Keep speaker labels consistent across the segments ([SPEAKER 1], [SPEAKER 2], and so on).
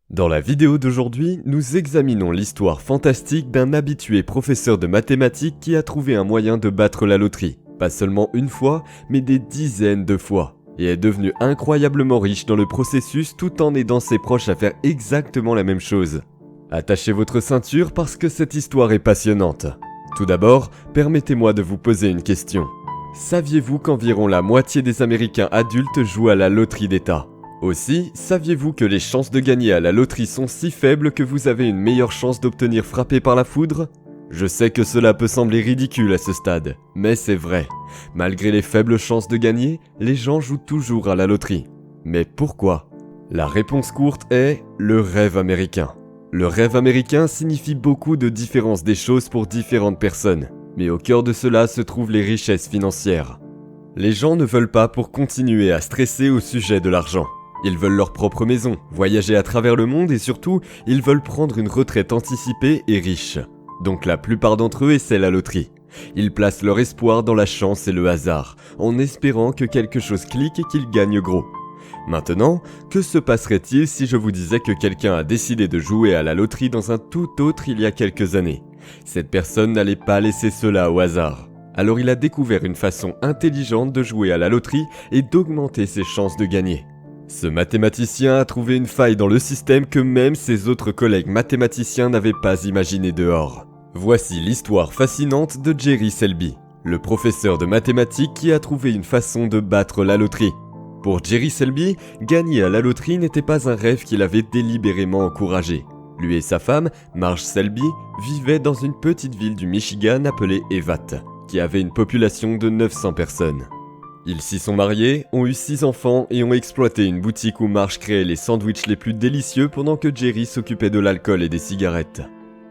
[SPEAKER 1] Dans la vidéo d'aujourd'hui, nous examinons l'histoire fantastique d'un habitué professeur de mathématiques qui a trouvé un moyen de battre la loterie, pas seulement une fois, mais des dizaines de fois, et est devenu incroyablement riche dans le processus tout en aidant ses proches à faire exactement la même chose. Attachez votre ceinture parce que cette histoire est passionnante. Tout d'abord, permettez-moi de vous poser une question. Saviez-vous qu'environ la moitié des Américains adultes jouent à la loterie d'État ? Aussi, saviez-vous que les chances de gagner à la loterie sont si faibles que vous avez une meilleure chance d'obtenir frappé par la foudre ? Je sais que cela peut sembler ridicule à ce stade, mais c'est vrai. Malgré les faibles chances de gagner, les gens jouent toujours à la loterie. Mais pourquoi ? La réponse courte est le rêve américain. Le rêve américain signifie beaucoup de différences des choses pour différentes personnes, mais au cœur de cela se trouvent les richesses financières. Les gens ne veulent pas pour continuer à stresser au sujet de l'argent. Ils veulent leur propre maison, voyager à travers le monde et surtout, ils veulent prendre une retraite anticipée et riche. Donc la plupart d'entre eux essaient la loterie. Ils placent leur espoir dans la chance et le hasard, en espérant que quelque chose clique et qu'ils gagnent gros. Maintenant, que se passerait-il si je vous disais que quelqu'un a décidé de jouer à la loterie dans un tout autre il y a quelques années ? Cette personne n'allait pas laisser cela au hasard. Alors il a découvert une façon intelligente de jouer à la loterie et d'augmenter ses chances de gagner. Ce mathématicien a trouvé une faille dans le système que même ses autres collègues mathématiciens n'avaient pas imaginé dehors. Voici l'histoire fascinante de Jerry Selby, le professeur de mathématiques qui a trouvé une façon de battre la loterie. Pour Jerry Selby, gagner à la loterie n'était pas un rêve qu'il avait délibérément encouragé. Lui et sa femme, Marge Selby, vivaient dans une petite ville du Michigan appelée Evatt, qui avait une population de 900 personnes. Ils s'y sont mariés, ont eu 6 enfants et ont exploité une boutique où Marge créait les sandwichs les plus délicieux pendant que Jerry s'occupait de l'alcool et des cigarettes.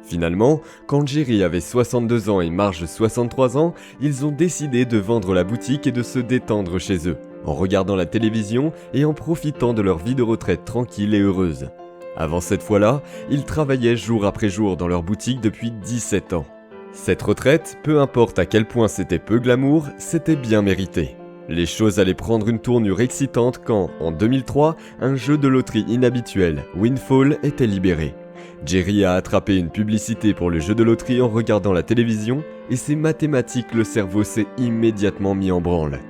[SPEAKER 1] Finalement, quand Jerry avait 62 ans et Marge 63 ans, ils ont décidé de vendre la boutique et de se détendre chez eux, en regardant la télévision et en profitant de leur vie de retraite tranquille et heureuse. Avant cette fois-là, ils travaillaient jour après jour dans leur boutique depuis 17 ans. Cette retraite, peu importe à quel point c'était peu glamour, c'était bien mérité. Les choses allaient prendre une tournure excitante quand, en 2003, un jeu de loterie inhabituel, Windfall, était libéré. Jerry a attrapé une publicité pour le jeu de loterie en regardant la télévision et c'est mathématique, le cerveau s'est immédiatement mis en branle.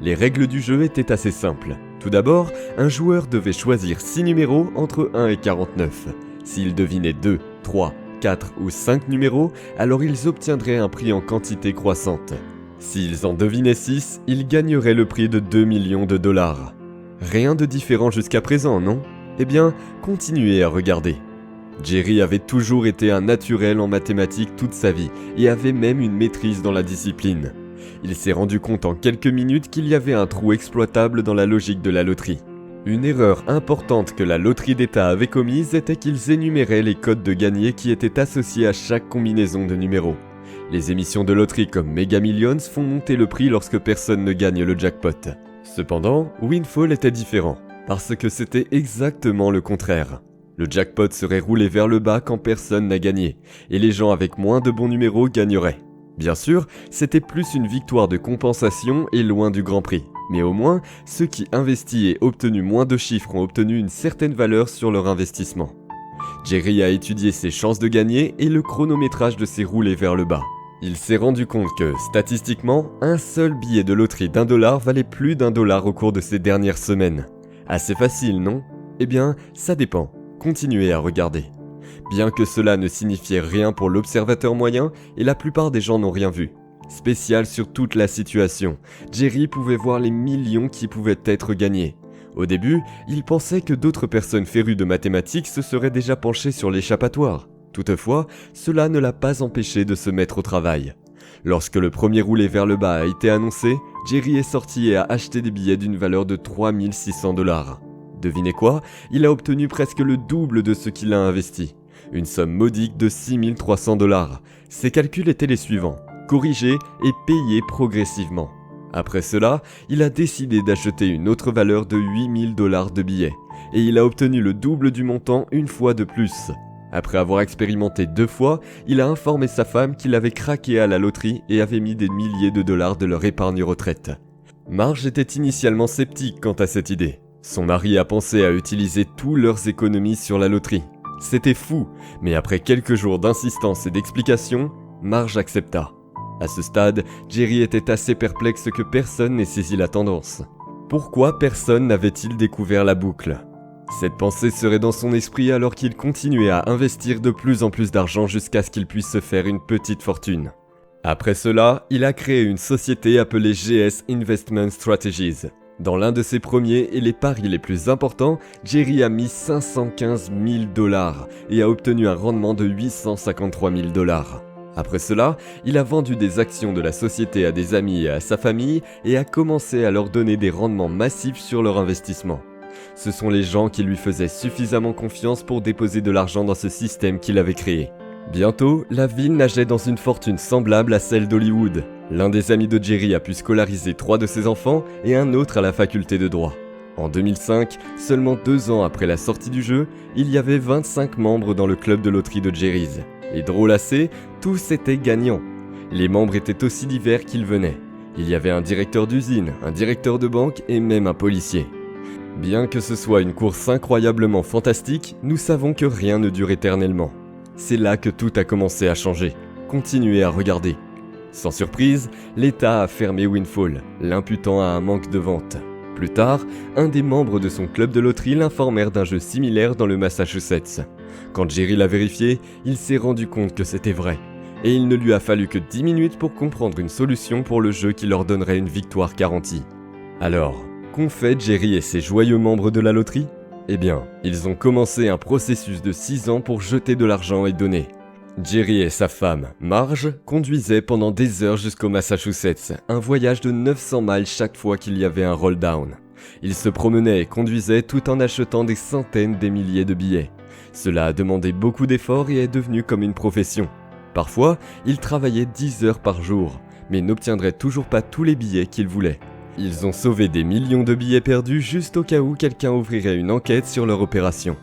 [SPEAKER 1] Les règles du jeu étaient assez simples. Tout d'abord, un joueur devait choisir 6 numéros entre 1 et 49. S'il devinait 2, 3, 4 ou 5 numéros, alors ils obtiendraient un prix en quantité croissante. S'ils en devinaient 6, ils gagneraient le prix de 2 millions de dollars. Rien de différent jusqu'à présent, non ? Eh bien, continuez à regarder. Jerry avait toujours été un naturel en mathématiques toute sa vie et avait même une maîtrise dans la discipline. Il s'est rendu compte en quelques minutes qu'il y avait un trou exploitable dans la logique de la loterie. Une erreur importante que la loterie d'État avait commise était qu'ils énuméraient les codes de gagner qui étaient associés à chaque combinaison de numéros. Les émissions de loterie comme Mega Millions font monter le prix lorsque personne ne gagne le jackpot. Cependant, Windfall était différent, parce que c'était exactement le contraire. Le jackpot serait roulé vers le bas quand personne n'a gagné, et les gens avec moins de bons numéros gagneraient. Bien sûr, c'était plus une victoire de compensation et loin du grand prix, mais au moins, ceux qui investissaient et obtenu moins de chiffres ont obtenu une certaine valeur sur leur investissement. Jerry a étudié ses chances de gagner et le chronométrage de ses roulés vers le bas. Il s'est rendu compte que, statistiquement, un seul billet de loterie d'$1 valait plus d'$1 au cours de ces dernières semaines. Assez facile, non ? Eh bien, ça dépend. Continuez à regarder. Bien que cela ne signifiait rien pour l'observateur moyen, et la plupart des gens n'ont rien vu. Spécial sur toute la situation, Jerry pouvait voir les millions qui pouvaient être gagnés. Au début, il pensait que d'autres personnes férues de mathématiques se seraient déjà penchées sur l'échappatoire. Toutefois, cela ne l'a pas empêché de se mettre au travail. Lorsque le premier roulé vers le bas a été annoncé, Jerry est sorti et a acheté des billets d'une valeur de 3 600 $. Devinez quoi ? Il a obtenu presque le double de ce qu'il a investi. Une somme modique de 6 300 $. Ses calculs étaient les suivants, corrigés et payés progressivement. Après cela, il a décidé d'acheter une autre valeur de 8 000 $ de billets, et il a obtenu le double du montant une fois de plus. Après avoir expérimenté 2 fois, il a informé sa femme qu'il avait craqué à la loterie et avait mis des milliers de dollars de leur épargne retraite. Marge était initialement sceptique quant à cette idée. Son mari a pensé à utiliser tous leurs économies sur la loterie. C'était fou, mais après quelques jours d'insistance et d'explications, Marge accepta. À ce stade, Jerry était assez perplexe que personne n'ait saisi la tendance. Pourquoi personne n'avait-il découvert la boucle ? Cette pensée serait dans son esprit alors qu'il continuait à investir de plus en plus d'argent jusqu'à ce qu'il puisse se faire une petite fortune. Après cela, il a créé une société appelée GS Investment Strategies. Dans l'un de ses premiers et les paris les plus importants, Jerry a mis 515 000 $ et a obtenu un rendement de 853 000 $. Après cela, il a vendu des actions de la société à des amis et à sa famille et a commencé à leur donner des rendements massifs sur leur investissement. Ce sont les gens qui lui faisaient suffisamment confiance pour déposer de l'argent dans ce système qu'il avait créé. Bientôt, la ville nageait dans une fortune semblable à celle d'Hollywood. L'un des amis de Jerry a pu scolariser 3 de ses enfants et un autre à la faculté de droit. En 2005, seulement 2 ans après la sortie du jeu, il y avait 25 membres dans le club de loterie de Jerry's. Et drôle assez, tous étaient gagnants. Les membres étaient aussi divers qu'ils venaient. Il y avait un directeur d'usine, un directeur de banque et même un policier. Bien que ce soit une course incroyablement fantastique, nous savons que rien ne dure éternellement. C'est là que tout a commencé à changer. Continuez à regarder. Sans surprise, l'État a fermé Windfall, l'imputant à un manque de vente. Plus tard, un des membres de son club de loterie l'informèrent d'un jeu similaire dans le Massachusetts. Quand Jerry l'a vérifié, il s'est rendu compte que c'était vrai. Et il ne lui a fallu que 10 minutes pour comprendre une solution pour le jeu qui leur donnerait une victoire garantie. Alors, qu'ont fait Jerry et ses joyeux membres de la loterie ? Eh bien, ils ont commencé un processus de 6 ans pour jeter de l'argent et donner. Jerry et sa femme, Marge, conduisaient pendant des heures jusqu'au Massachusetts, un voyage de 900 miles chaque fois qu'il y avait un roll-down. Ils se promenaient et conduisaient tout en achetant des centaines des milliers de billets. Cela a demandé beaucoup d'efforts et est devenu comme une profession. Parfois, ils travaillaient 10 heures par jour, mais n'obtiendraient toujours pas tous les billets qu'ils voulaient. Ils ont sauvé des millions de billets perdus juste au cas où quelqu'un ouvrirait une enquête sur leur opération.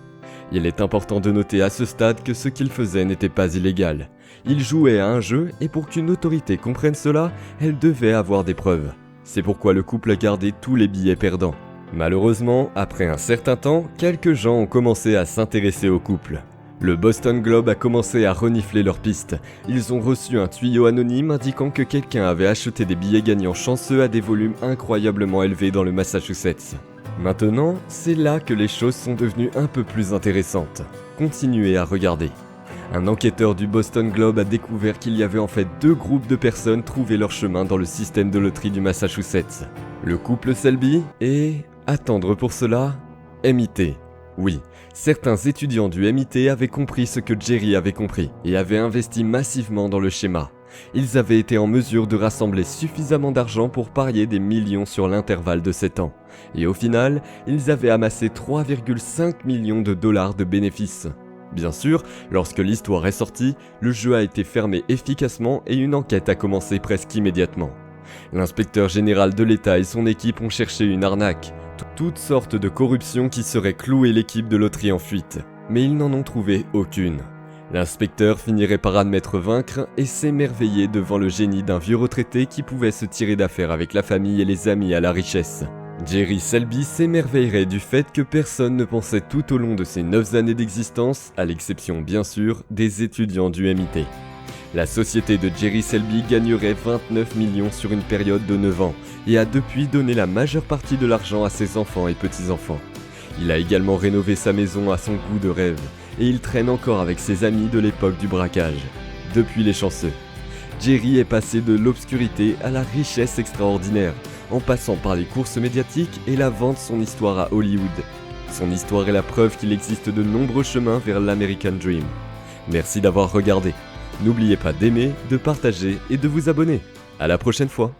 [SPEAKER 1] Il est important de noter à ce stade que ce qu'ils faisaient n'était pas illégal. Ils jouaient à un jeu et pour qu'une autorité comprenne cela, elle devait avoir des preuves. C'est pourquoi le couple a gardé tous les billets perdants. Malheureusement, après un certain temps, quelques gens ont commencé à s'intéresser au couple. Le Boston Globe a commencé à renifler leurs pistes. Ils ont reçu un tuyau anonyme indiquant que quelqu'un avait acheté des billets gagnants chanceux à des volumes incroyablement élevés dans le Massachusetts. Maintenant, c'est là que les choses sont devenues un peu plus intéressantes. Continuez à regarder. Un enquêteur du Boston Globe a découvert qu'il y avait en fait 2 groupes de personnes trouvé leur chemin dans le système de loterie du Massachusetts. Le couple Selby et, attendre pour cela, MIT. Oui, certains étudiants du MIT avaient compris ce que Jerry avait compris et avaient investi massivement dans le schéma. Ils avaient été en mesure de rassembler suffisamment d'argent pour parier des millions sur l'intervalle de 7 ans. Et au final, ils avaient amassé 3,5 millions de dollars de bénéfices. Bien sûr, lorsque l'histoire est sortie, le jeu a été fermé efficacement et une enquête a commencé presque immédiatement. L'inspecteur général de l'État et son équipe ont cherché une arnaque, toutes sortes de corruptions qui seraient clouées l'équipe de loterie en fuite, mais ils n'en ont trouvé aucune. L'inspecteur finirait par admettre vaincre et s'émerveiller devant le génie d'un vieux retraité qui pouvait se tirer d'affaire avec la famille et les amis à la richesse. Jerry Selby s'émerveillerait du fait que personne ne pensait tout au long de ses 9 années d'existence, à l'exception bien sûr des étudiants du MIT. La société de Jerry Selby gagnerait 29 millions sur une période de 9 ans et a depuis donné la majeure partie de l'argent à ses enfants et petits-enfants. Il a également rénové sa maison à son goût de rêve et il traîne encore avec ses amis de l'époque du braquage. Depuis les chanceux, Jerry est passé de l'obscurité à la richesse extraordinaire, en passant par les courses médiatiques et la vente de son histoire à Hollywood. Son histoire est la preuve qu'il existe de nombreux chemins vers l'American Dream. Merci d'avoir regardé. N'oubliez pas d'aimer, de partager et de vous abonner. À la prochaine fois.